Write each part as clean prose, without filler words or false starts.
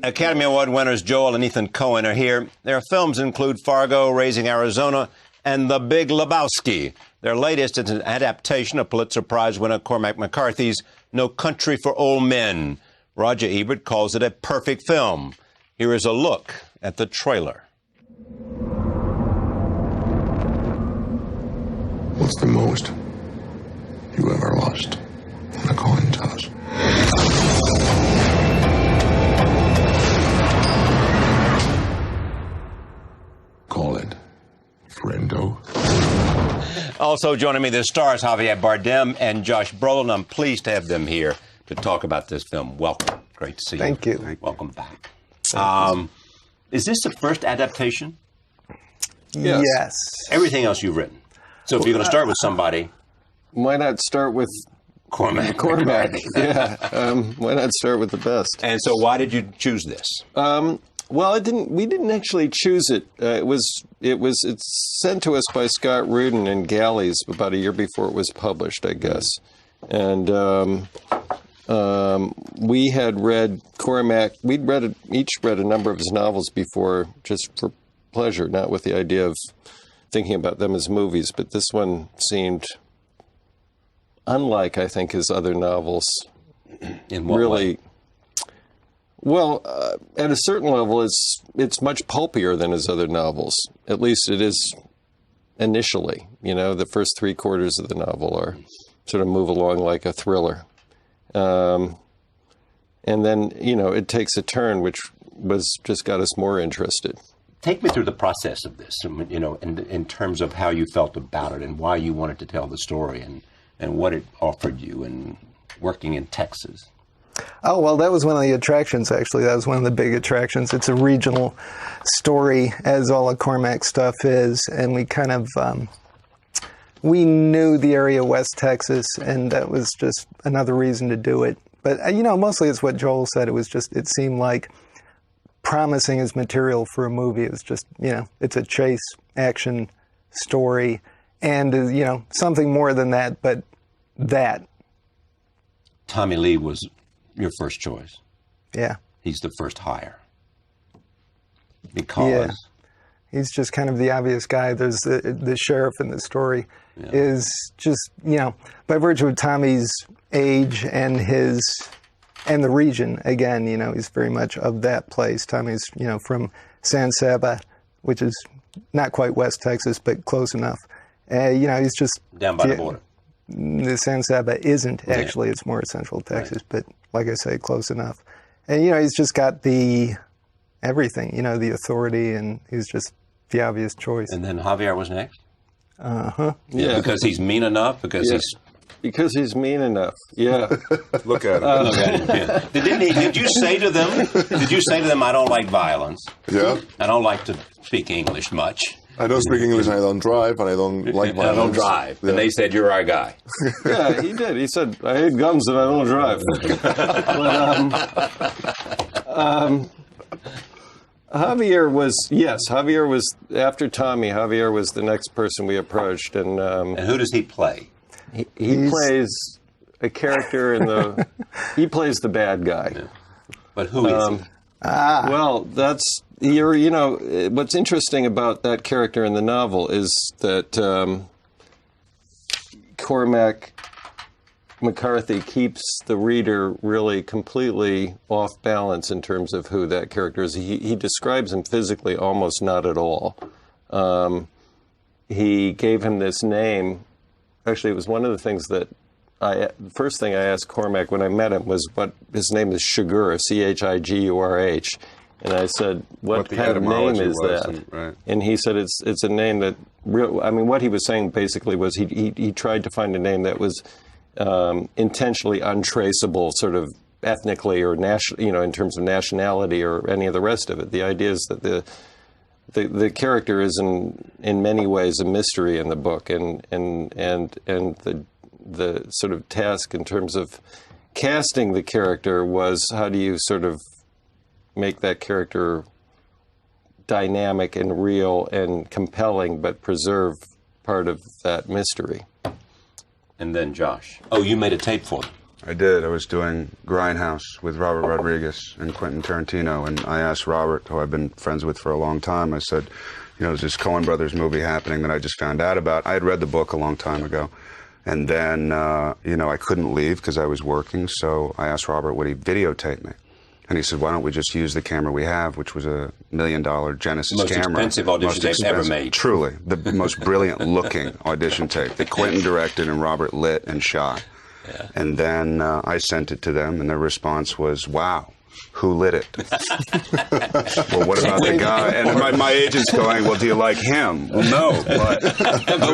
Academy Award winners Joel and Ethan Coen are here. Their films include Fargo, Raising Arizona, and The Big Lebowski. Their latest is an adaptation of Pulitzer Prize winner Cormac McCarthy's No Country for Old Men. Roger Ebert calls it a perfect film. Here is a look at the trailer. What's the most you ever lost in a coin toss? Call it friendo. Also joining me, the stars Hawvier Bardem and Josh Brolin. I'm pleased to have them here to talk about this film. Welcome. Great to see you. Thank you. Welcome back. Is this the first adaptation? Yes. Everything else you've written. So if you're going to start with somebody, why not start with Cormac? Yeah. Why not start with the best? And so, why did you choose this? Well, we didn't actually choose it. It's sent to us by Scott Rudin in Galleys about a year before it was published, I guess. And we had read Cormac. We'd each read a number of his novels before, just for pleasure, not with the idea of thinking about them as movies. But this one seemed unlike, I think, his other novels. In what way? Well, at a certain level, it's much pulpier than his other novels. At least it is initially. You know, the first three quarters of the novel are sort of move along like a thriller. And then, you know, it takes a turn, which just got us more interested. Take me through the process of this, you know, in terms of how you felt about it and why you wanted to tell the story and what it offered you and working in Texas. Oh, well, that was one of the attractions, actually. That was one of the big attractions. It's a regional story, as all of Cormac's stuff is, and we kind of, we knew the area of West Texas, and that was just another reason to do it. But, you know, mostly it's what Joel said. It seemed like promising as material for a movie. It was just, you know, it's a chase action story, and, you know, something more than that, but that. Tommy Lee was your first choice. Yeah. He's the first hire. Because? Yeah. He's just kind of the obvious guy. There's the sheriff in the story is just, you know, by virtue of Tommy's age and the region, again, you know, he's very much of that place. Tommy's, you know, from San Saba, which is not quite West Texas, but close enough. You know, he's just down by the border. The San Saba isn't actually, it's more central Texas, but like I say, close enough. And, you know, he's just got the everything, you know, the authority, and he's just the obvious choice. And then Hawvier was next? Uh-huh. Yeah. Because he's mean enough? Because he's mean enough. Yeah. Look at him. Look at him. Yeah. Did you say to them, I don't like violence? Yeah. I don't like to speak English much. I don't speak English, and I don't drive, and I don't like violence. I don't drive. Yeah. And they said, you're our guy. Yeah, he did. He said, I hate guns and I don't drive. Hawvier was, after Tommy, Hawvier was the next person we approached. And who does he play? He plays a character he plays the bad guy. Yeah. But who is he? Well, you know, what's interesting about that character in the novel is that Cormac McCarthy keeps the reader really completely off balance in terms of who that character is. He describes him physically almost not at all. He gave him this name. Actually, it was one of the things that the first thing I asked Cormac when I met him was what his name is Chigur, Chigurh. And I said, what kind of name is that? Right. And he said, it's a name that, what he was saying basically was he tried to find a name that was intentionally untraceable, sort of ethnically or in terms of nationality or any of the rest of it. The idea is that the character is in many ways a mystery in the book, and the sort of task in terms of casting the character was how do you sort of make that character dynamic and real and compelling, but preserve part of that mystery. And then Josh. Oh, you made a tape for them. I did. I was doing Grindhouse with Robert Rodriguez and Quentin Tarantino, and I asked Robert, who I've been friends with for a long time, I said, there's this Coen Brothers movie happening that I just found out about. I had read the book a long time ago, and then, I couldn't leave because I was working, so I asked Robert, would he videotape me? And he said, why don't we just use the camera we have, which was a $1 million Genesis camera. Most expensive audition tape ever made. Truly. The most brilliant looking audition tape that Quentin directed and Robert lit and shot. Yeah. And then I sent it to them, and their response was, wow. Who lit it? Well, what about the guy? And my agent's going, well, do you like him? Well, no, but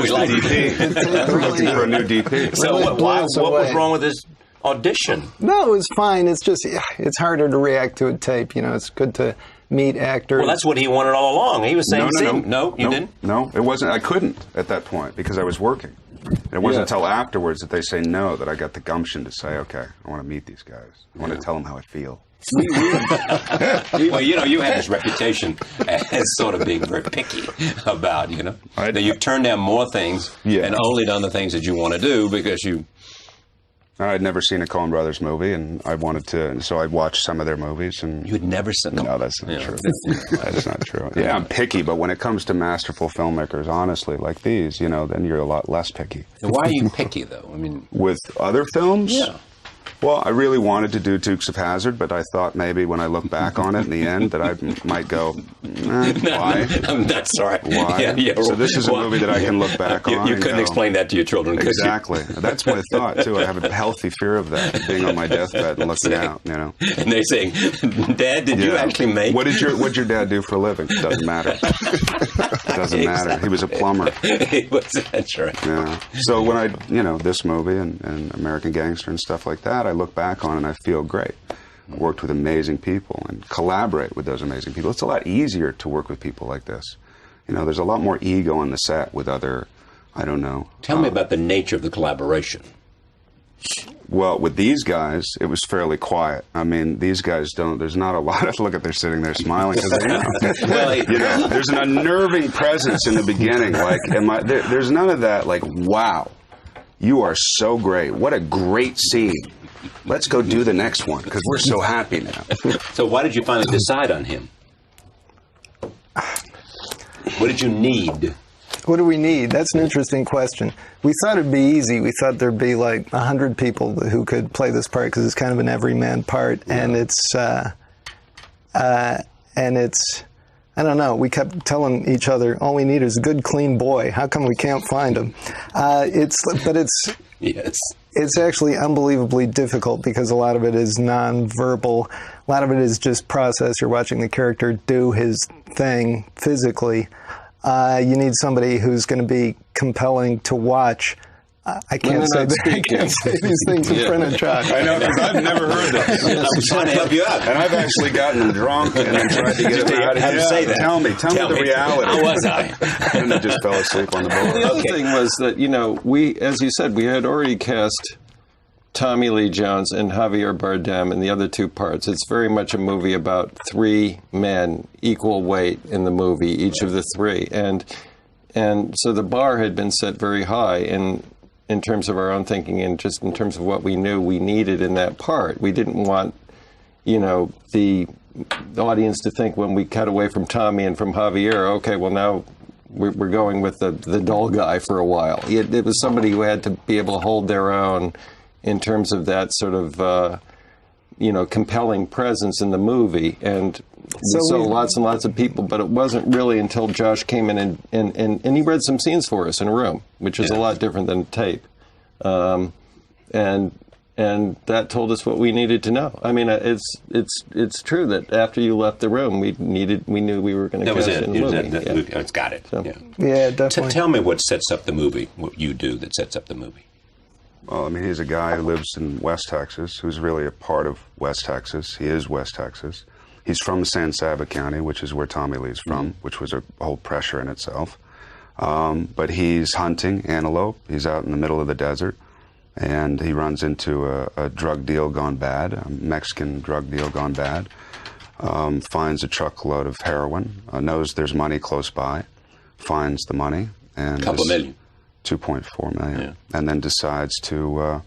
we like DP. We're looking for a new DP. So what was wrong with this audition? No, it was fine. It's just, it's harder to react to a tape. It's good to meet actors. Well, that's what he wanted all along. He was saying, no, you didn't? No, it wasn't. I couldn't at that point because I was working. It wasn't until afterwards that they say no that I got the gumption to say, okay, I want to meet these guys. I want to tell them how I feel. Well, you have this reputation as sort of being very picky about, that you've turned down more things and only done the things that you want to do because you... I'd never seen a Coen Brothers movie, and I wanted to, and so I watched some of their movies. And you'd never seen them? No, that's not true. That's not true. Yeah, I'm picky, but when it comes to masterful filmmakers, honestly, like these, then you're a lot less picky. And why are you picky, though? I mean, with other films? Yeah. Well, I really wanted to do Dukes of Hazzard, but I thought maybe when I look back on it in the end that I might go, why? That's all right. Why? Yeah, so this is a movie that I can look back on. You couldn't explain that to your children, could you? Exactly. That's my thought, too. I have a healthy fear of that, being on my deathbed and looking out, And they're saying, Dad, did you actually make... What'd your dad do for a living? Doesn't matter. Doesn't matter. He was a plumber. That's right. Yeah. So when I, this movie and American Gangster and stuff like that, I look back on and I feel great. I worked with amazing people and collaborate with those amazing people. It's a lot easier to work with people like this. There's a lot more ego on the set with other, I don't know. Tell me about the nature of the collaboration. Well, with these guys, it was fairly quiet. I mean, these guys there's not a lot of, look at, they're sitting there smiling because they know. There's an unnerving presence in the beginning. There's none of that, wow, you are so great. What a great scene. Let's go do the next one because we're so happy now. So why did you finally decide on him? What did you need? What do we need? That's an interesting question. We thought it'd be easy. We thought there'd be 100 people who could play this part because it's kind of an everyman part, and it's I don't know. We kept telling each other, all we need is a good, clean boy. How come we can't find him? Yes. It's actually unbelievably difficult because a lot of it is nonverbal. A lot of it is just process. You're watching the character do his thing physically. You need somebody who's going to be compelling to watch. I can't say these things in front of Josh. I know, because I've never heard this. I'm trying to help you out. And I've actually gotten them drunk and then tried to get them out. How to say that? Tell me the reality. How was I? And I just fell asleep on the boat. The other thing was that, we, as you said, we had already cast Tommy Lee Jones and Hawvier Bardem in the other two parts. It's very much a movie about three men, equal weight in the movie, each of the three. And so the bar had been set very high in terms of our own thinking and just in terms of what we knew we needed in that part. We didn't want, the audience to think when we cut away from Tommy and from Hawvier, okay, well now we're going with the dull guy for a while. It was somebody who had to be able to hold their own in terms of that sort of, compelling presence in the movie. And we saw lots and lots of people, but it wasn't really until Josh came in and he read some scenes for us in a room, which is a lot different than tape. And that told us what we needed to know. I mean, it's true that after you left the room, we knew we were going to cast in the movie. It's got it. So. Yeah, definitely. Tell me what sets up the movie, what you do that sets up the movie. Well, I mean, he's a guy who lives in West Texas, who's really a part of West Texas. He is West Texas. He's from San Saba County, which is where Tommy Lee's from, which was a whole pressure in itself. But he's hunting antelope. He's out in the middle of the desert, and he runs into a drug deal gone bad, a Mexican drug deal gone bad, finds a truckload of heroin, knows there's money close by, finds the money. And $2 million. 2.4 million, and then decides to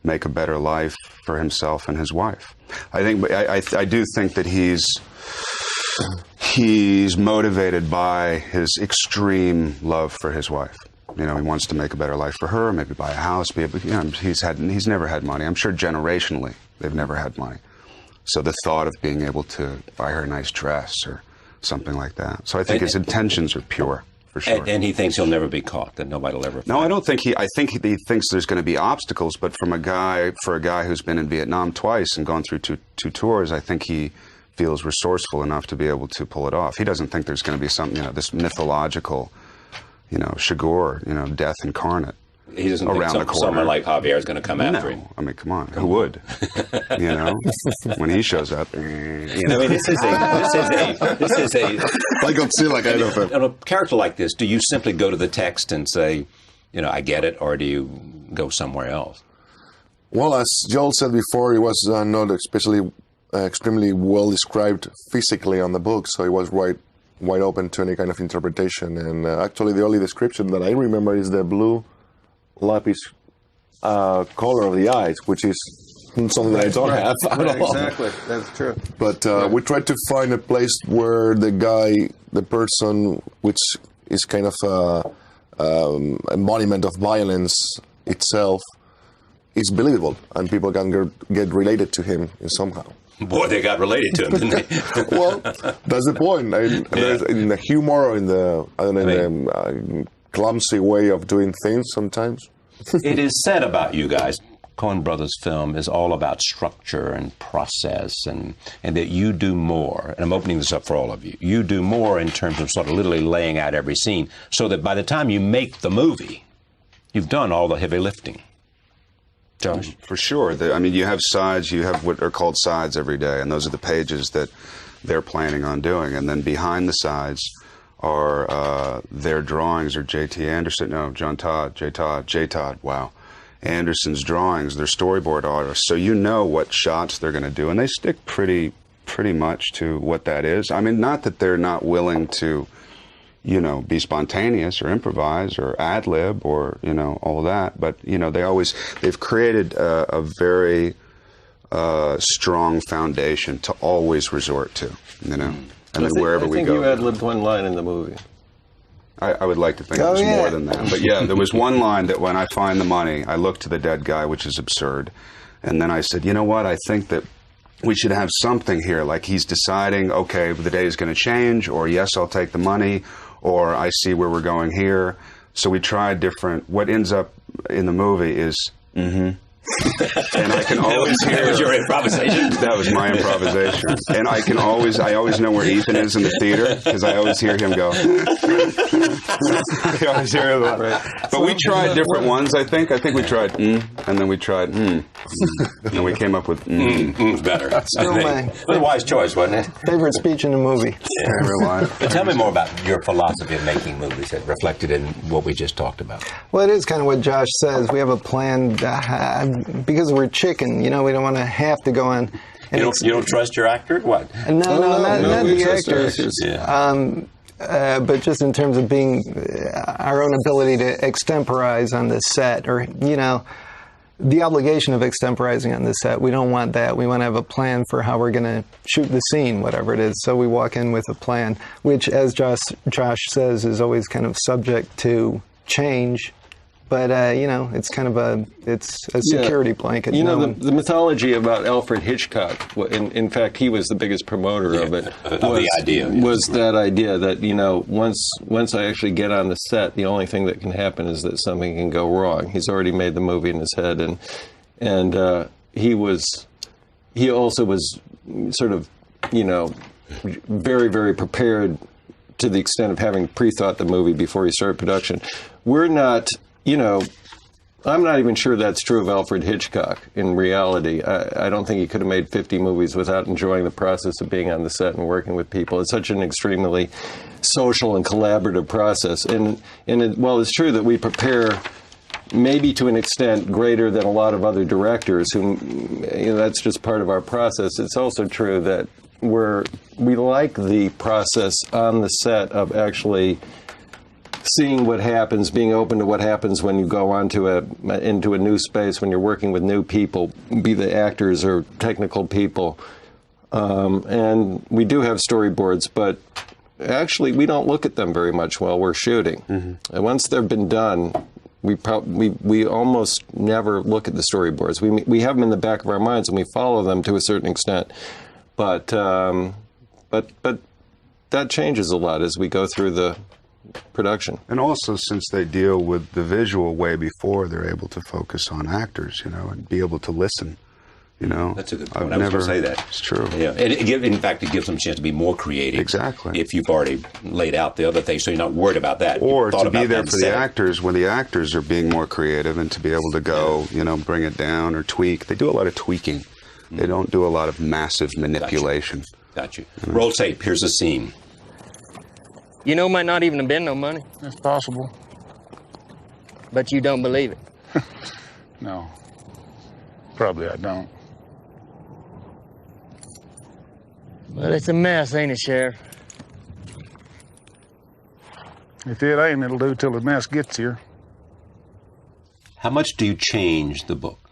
make a better life for himself and his wife. I do think that he's motivated by his extreme love for his wife. You know, he wants to make a better life for her, maybe buy a house. He's never had money. I'm sure generationally they've never had money. So the thought of being able to buy her a nice dress or something like that. So I think his intentions are pure, for sure. And he thinks he'll never be caught, that nobody will ever find him. No, I don't think I think he thinks there's going to be obstacles, but for a guy who's been in Vietnam twice and gone through two tours, I think he feels resourceful enough to be able to pull it off. He doesn't think there's going to be some, this mythological, Chagor, death incarnate. He doesn't think someone like Javier is going to come after him. I mean, come on, who would? When he shows up. I mean, this is a like Godzilla kind of a... A character like this, do you simply go to the text and say, I get it, or do you go somewhere else? Well, as Joel said before, it was not extremely well described physically on the book, so it was wide open to any kind of interpretation. And actually, the only description that I remember is the blue lapis color of the eyes, which is something that I don't have at all. Exactly, that's true. But we tried to find a place where the person, which is kind of embodiment of violence itself, is believable, and people can get related to him somehow. Boy, they got related to him, didn't they? Well, that's the point. In the humor or in the clumsy way of doing things sometimes. It is said about you guys, Coen Brothers film is all about structure and process, and that you do more, and I'm opening this up for all of you, you do more in terms of sort of literally laying out every scene, so that by the time you make the movie, you've done all the heavy lifting. Josh? For sure. You have sides, you have what are called sides every day, and those are the pages that they're planning on doing, and then behind the sides are their drawings, or J. Todd, wow. Anderson's drawings, their storyboard artists, so you know what shots they're going to do, and they stick pretty much to what that is. I mean, not that they're not willing to, be spontaneous or improvise or ad-lib or, all that, but, they've created a very strong foundation to always resort to, And then wherever we go. I think you ad-libbed one line in the movie. I would like to think it was more than that. But yeah, there was one line that when I find the money, I look to the dead guy, which is absurd. And then I said, you know what, I think that we should have something here. Like he's deciding, okay, the day is going to change, or yes, I'll take the money, or I see where we're going here. So we tried different, what ends up in the movie is, and I can always hear... That was your improvisation? That was my improvisation. And I always know where Ethan is in the theater, because I always hear him go... I always hear him go... But we tried different ones, I think. I think we tried and then we tried and we came up with was better. Still my It was a wise choice, wasn't it? favorite speech in the movie. But tell me more about your philosophy of making movies that reflected in what we just talked about. Well, it is kind of what Josh says. We have a plan because we're chicken, we don't want to have to go on. You don't trust your actor? What? No, not the actors. Yeah. But just in terms of being our own ability to extemporize on the set, or the obligation of extemporizing on the set. We don't want that. We want to have a plan for how we're going to shoot the scene, whatever it is. So we walk in with a plan, which, as Josh says, is always kind of subject to change. But, it's kind of a security blanket. The mythology about Alfred Hitchcock, in fact, he was the biggest promoter of it. Was that idea that, once I actually get on the set, the only thing that can happen is that something can go wrong. He's already made the movie in his head. And he also was sort of, very, very prepared to the extent of having pre-thought the movie before he started production. We're not... I'm not even sure that's true of Alfred Hitchcock in reality. I don't think he could have made 50 movies without enjoying the process of being on the set and working with people. It's such an extremely social and collaborative process. While it's true that we prepare maybe to an extent greater than a lot of other directors, who, that's just part of our process, it's also true that we like the process on the set of actually seeing what happens, being open to what happens when you go into a new space, when you're working with new people, be they actors or technical people. And we do have storyboards, but actually we don't look at them very much while we're shooting. And once they've been done, we almost never look at the storyboards. We have them in the back of our minds and we follow them to a certain extent, but that changes a lot as we go through the production. And also, since they deal with the visual way before, they're able to focus on actors, and be able to listen. That's a good point. I was going to say that. It's true. Yeah, and in fact, it gives them a chance to be more creative. Exactly. If you've already laid out the other things, so you're not worried about that. Or to be there for the actors when the actors are being more creative, and to be able to go, bring it down or tweak. They do a lot of tweaking. They don't do a lot of massive manipulation. Got you. Roll tape. Here's a scene. Might not even have been no money. That's possible. But you don't believe it. No. Probably I don't. Well, it's a mess, ain't it, Sheriff? If it ain't, it'll do till the mess gets here. How much do you change the book,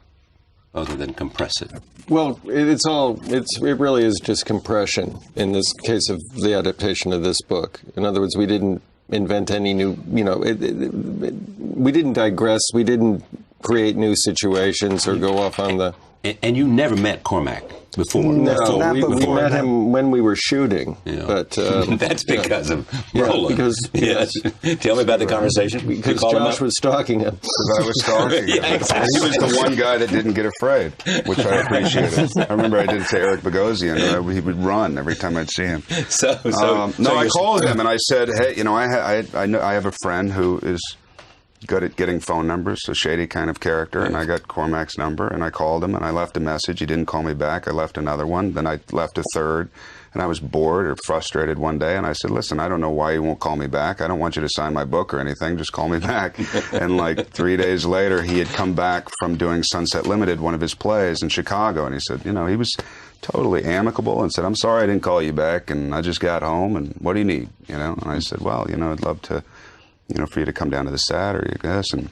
other than compress it? Well, it really is just compression in this case of the adaptation of this book. In other words, we didn't invent any new, we didn't digress, we didn't create new situations or go off on the... And you never met Cormac before? No, we met him when we were shooting. Yeah. But that's because of Brolin. Yes. Tell me about the conversation. Because Josh was stalking him. Because I was stalking him. Exactly. He was the one guy that didn't get afraid, which I appreciated. I remember I did it to Eric Bogosian. He would run every time I'd see him. I called him and I said, hey, I have a friend who is good at getting phone numbers, a shady kind of character, and I got Cormac's number, and I called him, and I left a message. He didn't call me back. I left another one. Then I left a third, and I was bored or frustrated one day, and I said, listen, I don't know why you won't call me back. I don't want you to sign my book or anything. Just call me back. And like 3 days later, he had come back from doing Sunset Limited, one of his plays in Chicago, and he said, he was totally amicable and said, I'm sorry I didn't call you back, and I just got home, and what do you need? And I said, well, I'd love to, for you to come down to the set, or you guess. And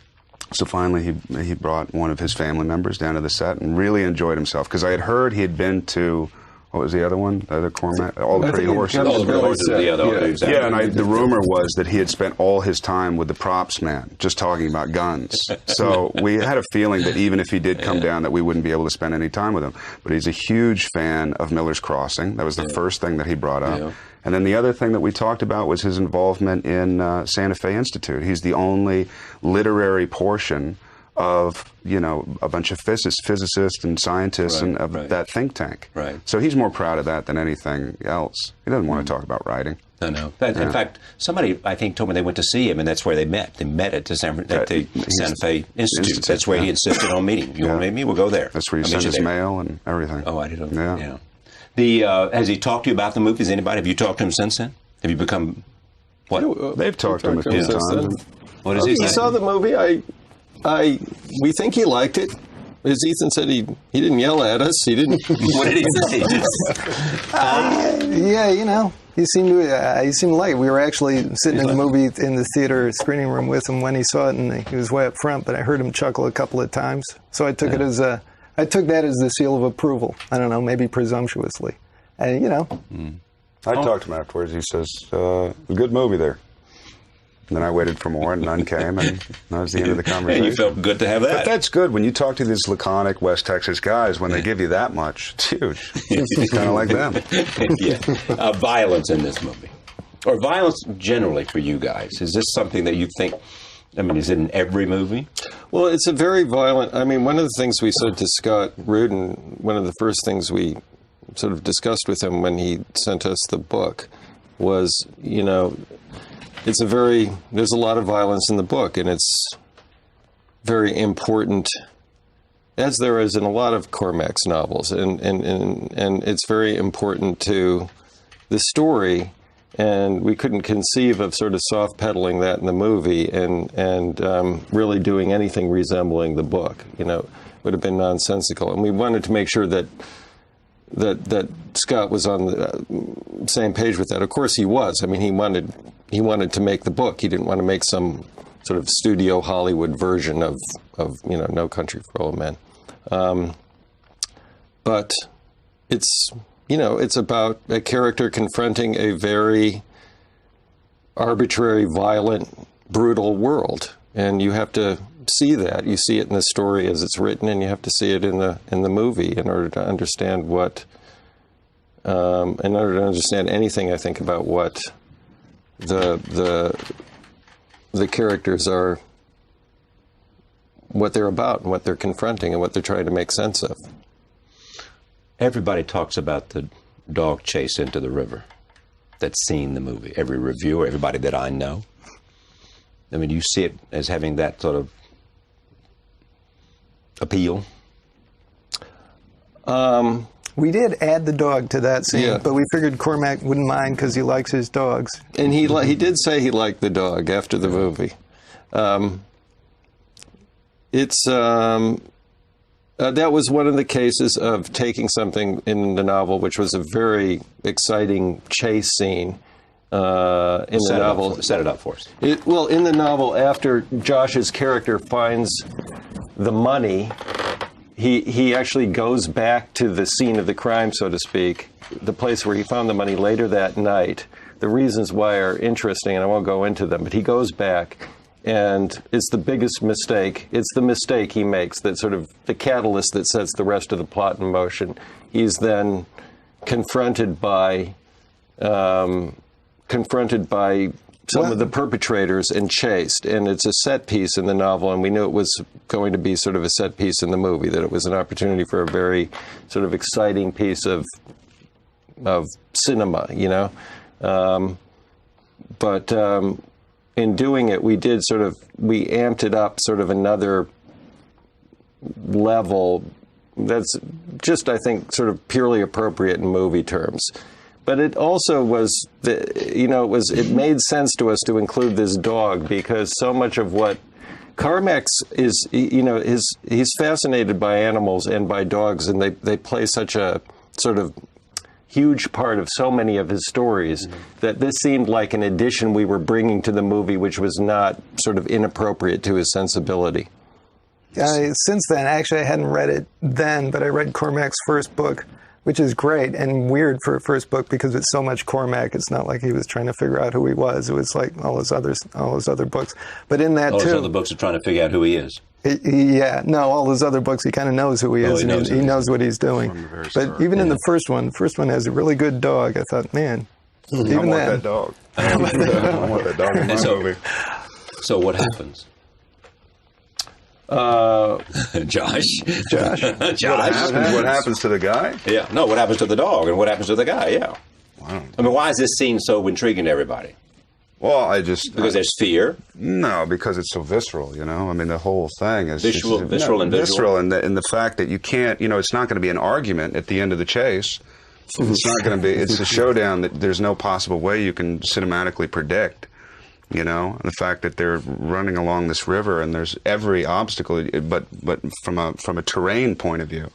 so finally he brought one of his family members down to the set and really enjoyed himself, because I had heard he had been to, what was the other one? The other Cormac? All the Pretty Horses. All the Pretty Horses. And the rumor was that he had spent all his time with the props man, just talking about guns. So we had a feeling that even if he did come down, that we wouldn't be able to spend any time with him. But he's a huge fan of Miller's Crossing. That was the first thing that he brought up. Yeah. And then the other thing that we talked about was his involvement in Santa Fe Institute. He's the only literary portion of, a bunch of physicists and scientists and of that think tank. Right. So he's more proud of that than anything else. He doesn't want to talk about writing. No. In fact, somebody, I think, told me they went to see him, and that's where they met. They met at the Santa Fe Institute. That's where he insisted on meeting. You want to meet me? We'll go there. That's where you send his mail and everything. Oh, I didn't know. Yeah. Has he talked to you about the movies? Anybody? Have you talked to him since then? Have you become what? They've talked to him a few times. What does he say? He saw the movie. We think he liked it. As Ethan said, he didn't yell at us. He didn't. What did he say? He seemed to like it. We were actually sitting in the movie in the theater screening room with him when he saw it, and he was way up front. But I heard him chuckle a couple of times, so I took it as I took that as the seal of approval. I don't know, maybe presumptuously. And, I talked to him afterwards. He says, good movie there. And then I waited for more, and none came, and that was the end of the conversation. And you felt good to have that. But that's good. When you talk to these laconic West Texas guys, when they give you that much, it's huge. It's kind of like them. Violence in this movie. Or violence generally for you guys. Is this something that you think... is it in every movie? Well, it's a very violent... one of the things we said to Scott Rudin, one of the first things we sort of discussed with him when he sent us the book was, there's a lot of violence in the book, and it's very important, as there is in a lot of Cormac's novels, and it's very important to the story. And we couldn't conceive of sort of soft pedaling that in the movie and really doing anything resembling the book. Would have been nonsensical. And we wanted to make sure that Scott was on the same page with that. Of course he was. He wanted he wanted to make the book. He didn't want to make some sort of studio Hollywood version of No Country for Old Men. But it's about a character confronting a very arbitrary, violent, brutal world, and you have to see that. You see it in the story as it's written, and you have to see it in the movie in order to understand anything, I think, about what the characters are, what they're about, and what they're confronting, and what they're trying to make sense of. Everybody talks about the dog chase into the river that's seen the movie. Every reviewer, everybody that I know. I mean, you see it as having that sort of appeal? We did add the dog to that scene, but we figured Cormac wouldn't mind because he likes his dogs. And he did say he liked the dog after the movie. That was one of the cases of taking something in the novel, which was a very exciting chase scene in the novel. Set it up for us. Well, in the novel, after Josh's character finds the money, he actually goes back to the scene of the crime, so to speak, the place where he found the money later that night. The reasons why are interesting, and I won't go into them, but he goes back, and it's the biggest mistake. It's the mistake he makes that's sort of the catalyst that sets the rest of the plot in motion. He's then confronted by some of the perpetrators and chased, and it's a set piece in the novel, and we knew it was going to be sort of a set piece in the movie, that it was an opportunity for a very sort of exciting piece of cinema, but in doing it, we amped it up sort of another level that's just, I think, sort of purely appropriate in movie terms. But it also was, it made sense to us to include this dog, because so much of what Carmack's is, he's fascinated by animals and by dogs, and they play such a sort of huge part of so many of his stories that this seemed like an addition we were bringing to the movie, which was not sort of inappropriate to his sensibility. Since then, actually, I hadn't read it then, but I read Cormac's first book, which is great and weird for a first book because it's so much Cormac. It's not like he was trying to figure out who he was. It was like all his other books. But in that all too, his other books are trying to figure out who he is. All his other books, he kind of knows who he is, and he knows what he's doing. But even in the first one has a really good dog. I thought, man, even I want that dog. I want that dog in my movie. So what happens? Josh. What happens to the guy? Yeah. No, what happens to the dog and what happens to the guy? Yeah. I mean, why is this scene so intriguing to everybody? Well, because there's fear. No, because it's so visceral. I mean, the whole thing is visceral, and the fact that you can't. It's not going to be an argument at the end of the chase. It's not going to be. It's a showdown that there's no possible way you can cinematically predict. And the fact that they're running along this river and there's every obstacle, but from a terrain point of view,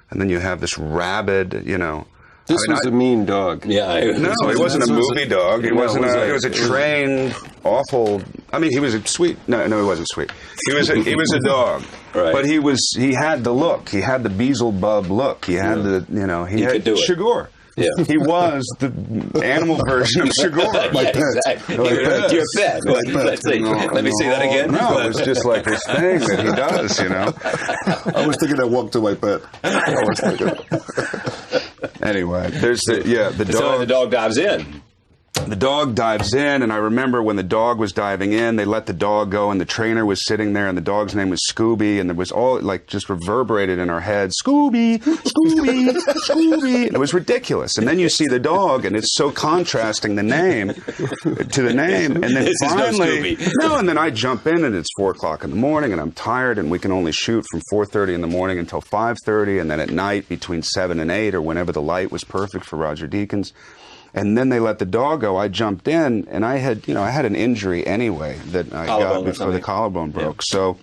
and then you have this rabid, This was a mean dog. Yeah. No, he wasn't a movie dog. He wasn't. He was a trained, awful. I mean, he was a sweet. No, he wasn't sweet. He was a dog. Right. But he had the look. He had the Beelzebub look. He had he had could do it. Chigurh. Yeah. He was the animal version of Chigurh. Exactly. Your pet. Let's see. Let me see that again. No, it was just like this thing that he does, I was thinking I walked to my pet. I was thinking. Anyway, there's the dog. So the dog dives in. The dog dives in, and I remember when the dog was diving in, they let the dog go, and the trainer was sitting there, and the dog's name was Scooby, and it was all like just reverberated in our heads, Scooby, Scooby, Scooby. And it was ridiculous. And then you see the dog, and it's so contrasting the name to the name, and then finally, and then I jump in, and it's 4:00 in the morning, and I'm tired, and we can only shoot from 4:30 in the morning until 5:30, and then at night between 7 and 8, or whenever the light was perfect for Roger Deakins. And then they let the dog go. I jumped in, and I had an injury anyway that I got before the collarbone broke. Yeah. So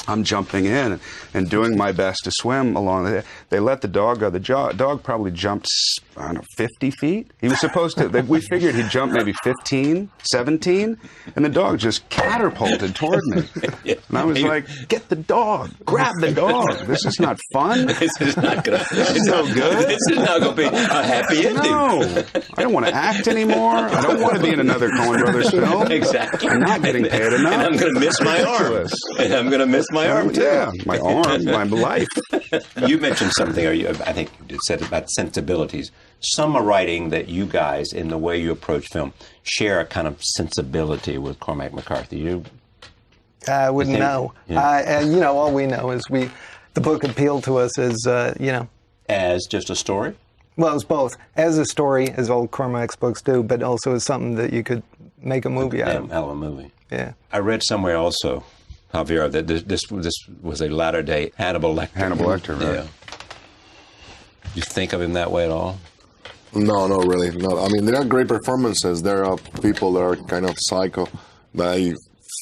I'm jumping in and doing my best to swim along. They let the dog go. The dog probably jumped, I don't know, 50 feet? He was supposed to, we figured he'd jump maybe 15, 17, and the dog just catapulted toward me. And I was like, get the dog, grab the dog. This is not fun. This is not good. This is no good. This is not going to be a happy ending. No, I don't want to act anymore. I don't want to be in another Coen Brothers film. Exactly. I'm not getting paid enough. And I'm going to miss my arm. And I'm going to miss my arm, too. Yeah, my arm, my life. You mentioned something, or I think you said about sensibilities. Some are writing that you guys, in the way you approach film, share a kind of sensibility with Cormac McCarthy. I wouldn't know. Yeah. All we know is the book appealed to us as, As just a story? Well, it's both. As a story, as all Cormac's books do, but also as something that you could make a movie out of. Hell of a movie. Yeah. I read somewhere also, Javier, that this was a latter-day Hannibal Lecter. Hannibal Lecter, right? Yeah. You think of him that way at all? No, not really. No, I mean, there are great performances. There are people that are kind of psycho that I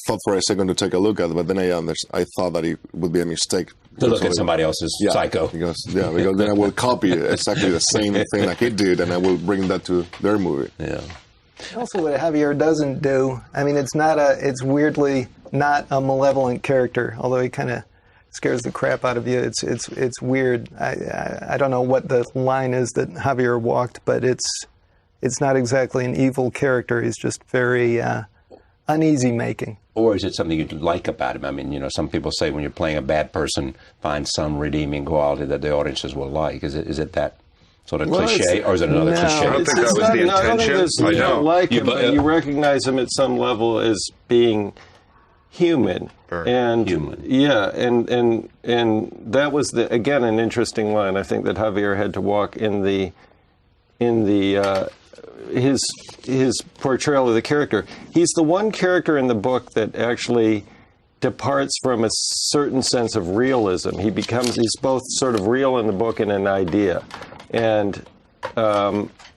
thought for a second to take a look at, but then I thought that it would be a mistake. To look at somebody else's psycho. Because then I will copy exactly the same thing that he did, and I will bring that to their movie. Yeah. Also, what Javier doesn't do, I mean, it's weirdly not a malevolent character, although he kind of scares the crap out of you. It's weird. I don't know what the line is that Javier walked, but it's not exactly an evil character. He's just very uneasy making. Or is it something you like about him? I mean, some people say when you're playing a bad person, find some redeeming quality that the audiences will like. Is it that sort of cliche, or is it another cliche? I don't think that was the intention. You don't like him, but you recognize him at some level as being human. And human. Yeah, and that was again an interesting line. I think that Javier had to walk in his portrayal of the character. He's the one character in the book that actually departs from a certain sense of realism. He's both sort of real in the book and an idea. And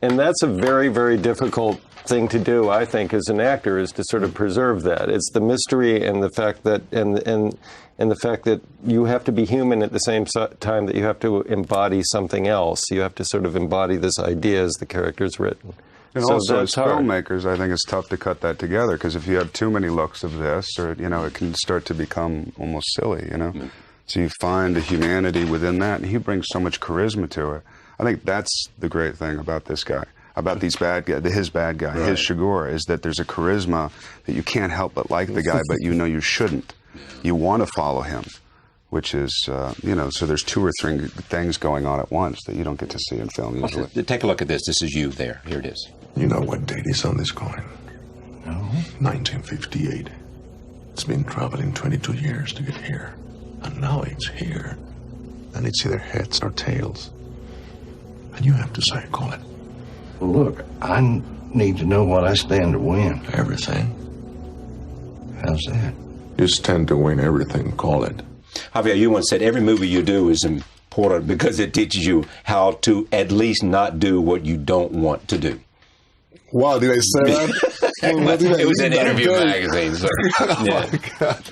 that's a very, very difficult thing to do, I think, as an actor, is to sort of preserve that. It's the mystery and the fact that and the fact that you have to be human at the same time that you have to embody something else. You have to sort of embody this idea as the character's written. And so also, as hard. filmmakers, I think it's tough to cut that together, because if you have too many looks of this, or it can start to become almost silly, So you find the humanity within that, and he brings so much charisma to it. I think that's the great thing about this guy, about his bad guy, his Chigurh, is that there's a charisma that you can't help but like the guy, but you shouldn't. You want to follow him, which is, so there's two or three things going on at once that you don't get to see in film usually. Take a look at this. This is you there. Here it is. You know what date is on this coin? No. 1958. It's been traveling 22 years to get here. And now it's here. And it's either heads or tails. And you have to say, call it. Well, look, I need to know what I stand to win. Everything. How's that? You stand to win everything, call it. Javier, you once said every movie you do is important because it teaches you how to at least not do what you don't want to do. Wow, did I say that? It was an interview magazine. So, yeah. Oh, my God.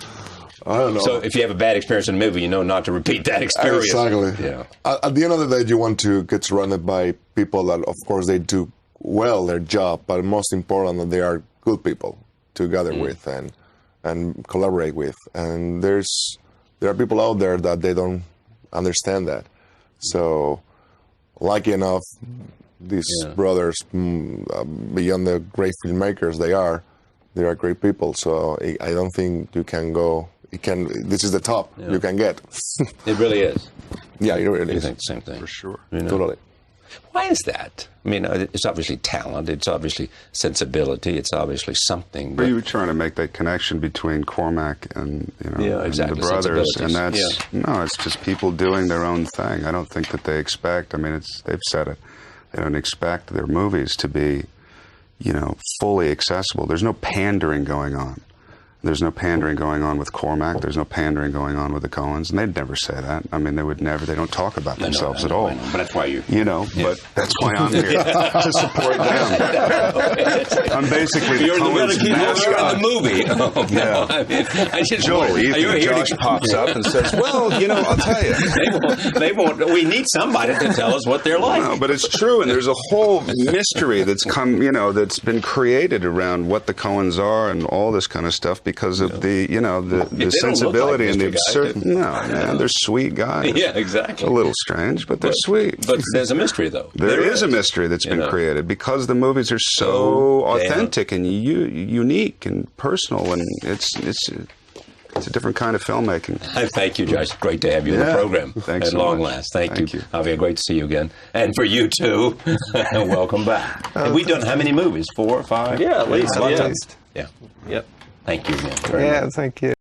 I don't know. So if you have a bad experience in a movie, you know not to repeat that experience. Exactly. Yeah. At the end of the day, you want to get surrounded by people that, of course, they do well their job, but most important, that they are good people to gather with and collaborate with. And there are people out there that they don't understand that. So, lucky enough, these brothers, beyond the great filmmakers they are great people. So I don't think you can go. This is the top you can get. It really is. Yeah, it really I is. think the same thing. For sure. Totally. Why is that? I mean, it's obviously talent. It's obviously sensibility. It's obviously something. But you were trying to make that connection between Cormac and exactly. and the brothers, and Sensibilities. that's it's just people doing their own thing. I don't think that they expect. I mean, they've said it. They don't expect their movies to be, fully accessible. There's no pandering going on. There's no pandering going on with Cormac. There's no pandering going on with the Coens, and they'd never say that. I mean, they would never. They don't talk about themselves at all. I know, but that's why you. You know, but that's why I'm here to support them. I'm basically You're the Coens mascot. in the movie. Oh, Yeah. I mean, I just Joel, wonder, Ethan, you're here Josh pops up and says, "Well, you know, I'll tell you." They won't. We need somebody to tell us what they're like. No, but it's true, and there's a whole mystery that's come, you know, that's been created around what the Coens are and all this kind of stuff because of the, you know, the sensibility and the absurd. No, man, they're sweet guys. Yeah, exactly. A little strange, but they're sweet. But there's a mystery, though. There is a mystery that's been created because the movies are so authentic and unique and personal, and it's a different kind of filmmaking. I thank you, Josh. Great to have you in the program. Thanks at so long much. last. Thank you. you. Javier, great to see you again. And for you, too. Welcome back. Have we done how many movies? 4 or 5? Yeah, at least. At Yeah. least. Yeah. Yep. Thank you again. Very much. Thank you.